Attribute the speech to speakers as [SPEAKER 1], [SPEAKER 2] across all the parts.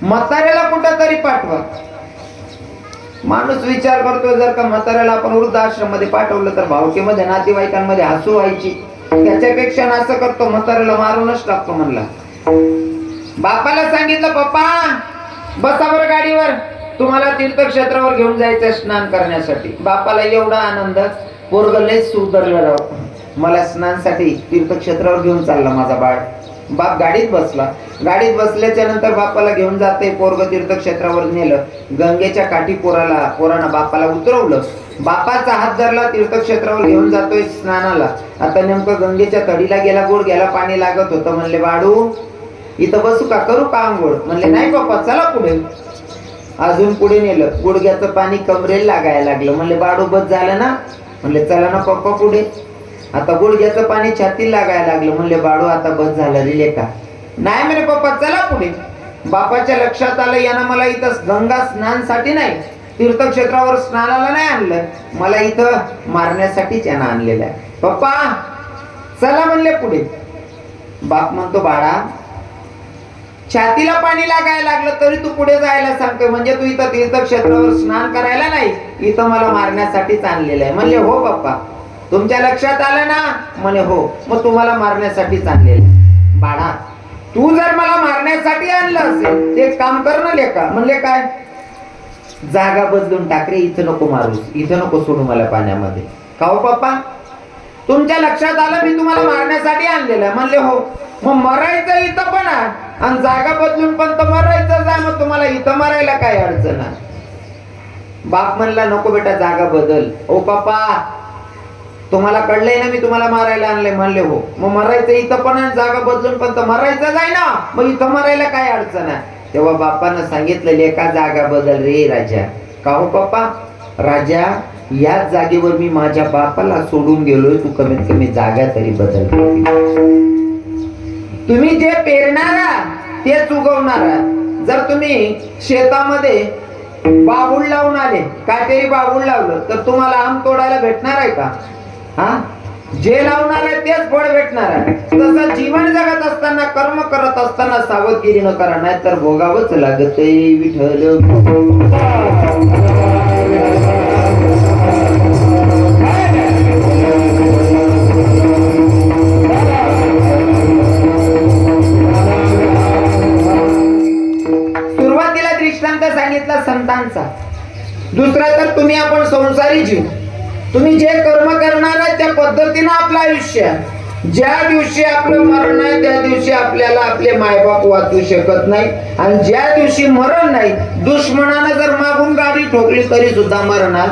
[SPEAKER 1] म्हाताऱ्याला कुठं तरी पाठवा. माणूस विचार करतो जर का म्हाताऱ्याला आपण वृद्धाश्रम मध्ये पाठवलं तर भावकीमध्ये नातेवाईकांमध्ये हसू व्हायची. त्याच्यापेक्षा असं करतो म्हाताऱ्याला मारूनच टाकतो म्हणला. बापाला सांगितलं पप्पा बसा बरं गाडीवर, तुम्हाला तीर्थक्षेत्रावर घेऊन जायचं स्नान करण्यासाठी. बापाला एवढा आनंद, पोरग लय सुधरलं राव, मला स्नानासाठी तीर्थक्षेत्रावर घेऊन चालला माझा बाळ. बाप गाडीत बसला. गाडीत बसल्याच्या नंतर बापाला घेऊन जाते. पोरग तीर्थक्षेत्रावर नेलं. गंगेच्या काठी पोरानं बापाला उतरवलं. बापाचा हात धरला, तीर्थक्षेत्रावर घेऊन जातोय स्नानाला. आता नेमकं गंगेच्या तडीला गेला, गुडघ्याला पाणी लागत होतं. म्हणले बाळू इथं बसू का, करू का आंघोळ? म्हणले नाही पप्पा चला पुढे. अजून पुढे नेलं, गुडघ्याचं पाणी कमरेला लागायला लागलं. म्हणले बाळू बस झालं ना? म्हणले चला ना पप्पा पुढे. आता गुडघ्याचं पाणी छातीला लागायला लागलं. म्हणले बाळू आता बस झालं रिले का? नाही म्हणे पप्पा चला पुढे. बापाच्या लक्षात आलं यानं मला इथं गंगा स्नानासाठी नाही, तीर्थक्षेत्रावर स्नानाला नाही आणलं, मला इथं मारण्यासाठीच यानं आणलेलं आहे. पप्पा चला म्हणले पुढे. बाप म्हणतो बाळा छातीला पाणी लागायला लागलं तरी तू पुढे जायला सांगतोय, म्हणजे तू इथं तीर्थक्षेत्रावर स्नान करायला नाही, इथं मला मारण्यासाठीच आणलेलं आहे. म्हणले हो पप्पा तुमच्या लक्षात आलं ना? म्हणे हो. मग तुम्हाला मारण्यासाठीच आणलेलं. बाळा तू जर मला मारण्यासाठी आणलं असेल ते काम कर ना लेका. म्हणले काय? जागा बदलून टाक रे, इथं नको मारू, इथं नको सोडू मला पाण्यामध्ये. का हो पप्पा तुमच्या लक्षात आलं मी तुम्हाला मारण्यासाठी आणलेलं आहे? म्हणले हो. मग मरायचं इथं पण आणि जागा बदलून पण तर मरायचं जा, मग तुम्हाला इथं मारायला काय अडचण आहे? बाप म्हणला नको बेटा जागा बदल. ओ पप्पा तुम्हाला कळलंय ना मी तुम्हाला मारायला आणलंय? म्हणले हो. मग मरायचं इथं पण जागा बदलून पण तर मरायचं जाय ना, मग इथं मरायला काय अडचण आहे? तेव्हा बापानं सांगितलं लेका जागा बदल रे राजा. का हो पप्पा? राजा याच जागेवर मी माझ्या बापाला सोडून गेलोय, तू कमीत कमी जागा तरी बदल. तुम्ही जे पेरणारा तेच उगवणारा. जर तुम्ही शेतामध्ये बाबूळ लावून आले, काटेरी बाबूळ लावलं तर तुम्हाला आम तोडायला भेटणार आहे का? हा, जे लावणार आहे तेच फळ भेटणार आहे. तसं जीवन जगत असताना, कर्म करत असताना सावधगिरी न करा, नाही तर भोगावंच लागतंय. विठ्ठल सुरुवातीला दृष्टांत सांगितला संतांचा. दुसरा तर तुम्ही आपण संसारी जीव, तुम्ही जे कर्म करणार आहे त्या पद्धतीनं आपलं आयुष्य. ज्या दिवशी आपलं मरण आहे त्या दिवशी आपल्याला आपले मायबाप वाचू शकत नाही, आणि ज्या दिवशी मरण नाही, दुश्मनानं जर मागून गाडी ठोकली तरी सुद्धा मरणार.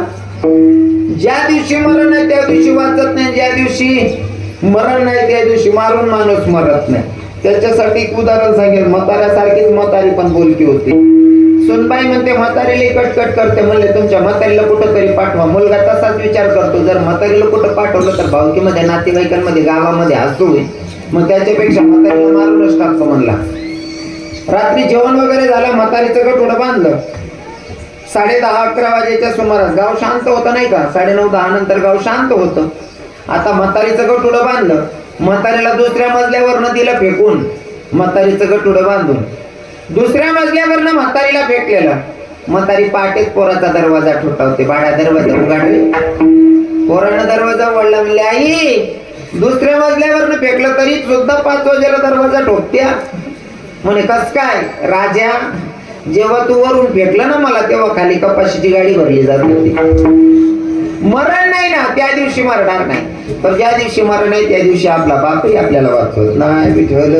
[SPEAKER 1] ज्या दिवशी मरण आहे त्या दिवशी वाचत नाही, ज्या दिवशी मरण नाही त्या दिवशी मारून माणूस मरत नाही. त्याच्यासाठी एक उदाहरण सांगेल. म्हाताऱ्यासारखीच म्हातारी पण बोलकी होती. सुनबाई म्हणते म्हातारीला कटकट करते. म्हणले तुमच्या म्हातारीला कुठं तरी पाठवा. मुलगा तसाच विचार करतो, जर म्हातारीला कुठं पाठवलं तर भावकीमध्ये नातेवाईकांमध्ये गावामध्ये हसू होईल, मग त्याच्यापेक्षा म्हातारीला मारूनच टाकतो म्हणला. रात्री जेवण वगैरे झालं, म्हातारीचं गठोडं बांधलं. 10:30-11 वाजेच्या सुमारास गाव शांत होतं नाही का? 9:30-10 नंतर गाव शांत होतं. आता म्हातारीचं गठोडं बांधलं. म्हातारीला दुसऱ्या मजल्यावरनं दिलं फेकून, म्हातारीचं गठोडं बांधून दुसऱ्या मजल्यावरनं म्हातारीला फेकलेलं. म्हातारी पहाटेच पोराचा दरवाजा ठोठावते. बाळा दरवाजा उघडले. पोरानं दरवाजा उघडला. म्हणले आई दुसऱ्या मजल्यावरनं फेकलं तरी सुद्धा 5 वाजेला दरवाजा ठोकत्या? म्हणे कस काय? राजा जेव्हा तू वरून फेकलं ना मला, तेव्हा खाली कपाशीची गाडी भरली जात होती. मरण नाही ना त्या दिवशी मरणार नाही, पण ज्या दिवशी मरण नाही त्या दिवशी आपला बापही आपल्याला वाचवत नाही. विठ्ठल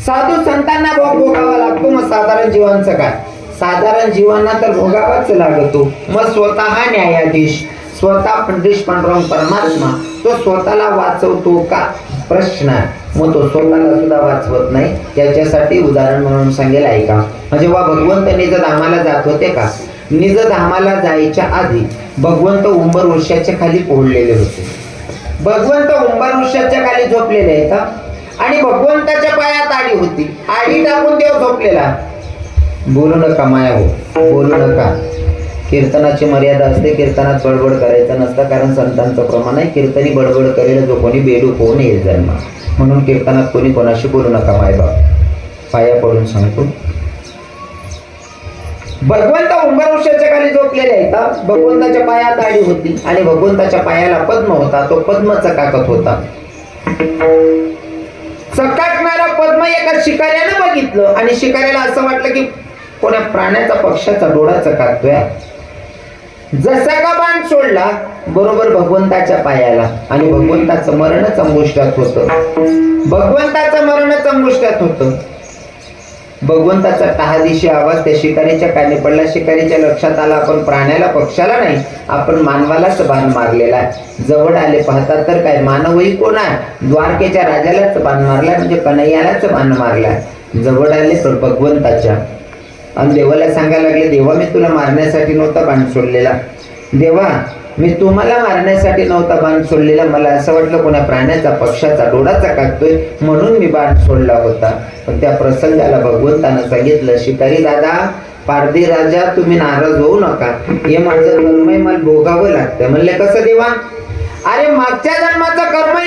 [SPEAKER 1] साधू संतांना भोग भोगावा लागतो. मग साधारण जीवांचं काय? साधारण जीवांना तर भोगावाच लागतो. मग स्वतः न्यायाधीश, स्वतः पंडित पांडुरंग परमात्मा, तो स्वतःला वाचवतो का? प्रश्न. मग तो स्वतःला सुद्धा वाचवत नाही. त्याच्यासाठी उदाहरण म्हणून सांगेल ऐका. जेव्हा भगवंत निजधामाला जात होते का, निजधामाला जायच्या आधी भगवंत उंबर वृक्षाच्या खाली पोहलेले होते. भगवंत उंबर वृक्षाच्या खाली झोपलेले आहेत आणि भगवंताच्या पायात आडी होती. आडी टाकून देव झोपलेला. बोलू नका माया हो, बोलू नका. कीर्तनाची मर्यादा असते. कीर्तनात बडबड करायचं नसतं, कारण संतांचं प्रमाण आहे कीर्तनी बडबड करेल जो कोणी बेडूक होऊन येईल जन्म. म्हणून कीर्तनात कोणी कोणाशी बोलू नका. मायबाप पाया पडून सांगतो. भगवंत उंबरवृक्षाच्या खाली झोपलेले आहेत. भगवंताच्या पायात आडी होती आणि भगवंताच्या पायाला पद्म होता. तो पद्म चकाकत होता. चकाकणारा पद्म एका शिकाऱ्यानं बघितलं आणि शिकाऱ्याला असं वाटलं की कोणा प्राण्याचा पक्षाचा डोळा चकाकतोय. जसा का बाण सोडला बरोबर भगवंताच्या पायाला आणि भगवंताचं मरणच अंगुष्ठात होतं. भगवंताचं मरणच अंगुष्ठात होतं. भगवंताचा तहादिशी आवाज त्या शिकारीच्या कानी पडला. शिकारीच्या लक्षात आला आपण प्राण्याला पक्षाला नाही, आपण मानवालाच बाण मारलेला आहे. जवळ आले पाहतात तर काय मानवही कोण आहे? द्वारकेच्या राजालाच बाण मारलाय, म्हणजे कन्हैयालाच बाण मारलाय. जवळ आले तर भगवंताच्या आणि देवाला सांगायला लागले, देवा मी तुला मारण्यासाठी नव्हता बाण सोडलेला. देवा मी तुम्हाला मारण्यासाठी नव्हता बाण सोडलेला. मला असं वाटलं कोणा प्राण्याचा पक्षाचा डोळा चकाकतोय म्हणून मी बाण सोडला होता. पण त्या प्रसंगाला भगवंतानं सांगितलं, शिकारी दादा, पारधी राजा, तुम्ही नाराज होऊ नका. हे माझं कर्म आहे, मला भोगावं लागतं. म्हणले कसं देवा? अरे मागच्या जन्माचं कर्म